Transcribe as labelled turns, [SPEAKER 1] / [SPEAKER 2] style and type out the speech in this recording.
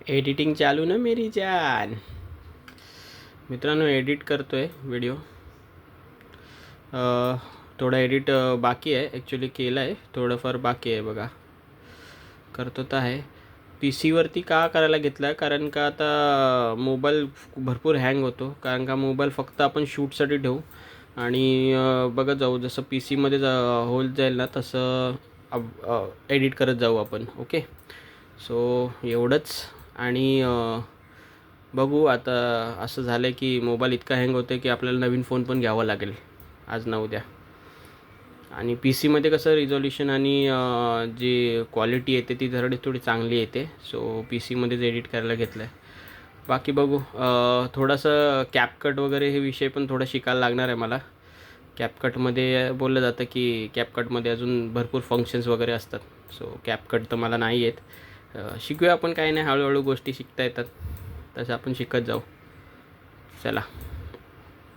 [SPEAKER 1] Editing चालू ना मेरी जान. मित्रांनो, एडिट करतो आहे व्हिडिओ. थोडा एडिट बाकी आहे. ॲक्च्युली केला आहे, थोडंफार बाकी आहे बघा. करतो तर आहे. पी सीवरती का करायला घेतला आहे, कारण का आता मोबाईल भरपूर हँग होतो. कारण का मोबाईल फक्त आपण शूटसाठी ठेवू आणि बघत जाऊ. जसं पी सीमध्ये होल जाईल ना तसं एडिट करत जाऊ आपण. ओके, सो एवढंच. आणि बघू आता. असं झालं आहे की मोबाईल इतका हँग होतो आहे की आपल्याला नवीन फोन पण घ्यावा लागेल आज ना उद्या. आणि पी सीमध्ये कसं रिझॉल्युशन आणि जी क्वालिटी येते ती थोडी चांगली येते. सो पी सीमध्येच एडिट करायला घेतलं आहे. बाकी बघू. थोडंसं कॅपकट वगैरे हे विषय पण थोडं शिकायला लागणार आहे मला. कॅपकटमध्ये बोललं जातं की कॅपकटमध्ये अजून भरपूर फंक्शन्स वगैरे असतात. सो कॅपकट तर मला नाही येत. शिकूया आपण, काही नाही, हळूहळू गोष्टी शिकता येतात, तसं आपण शिकत जाऊ. चला.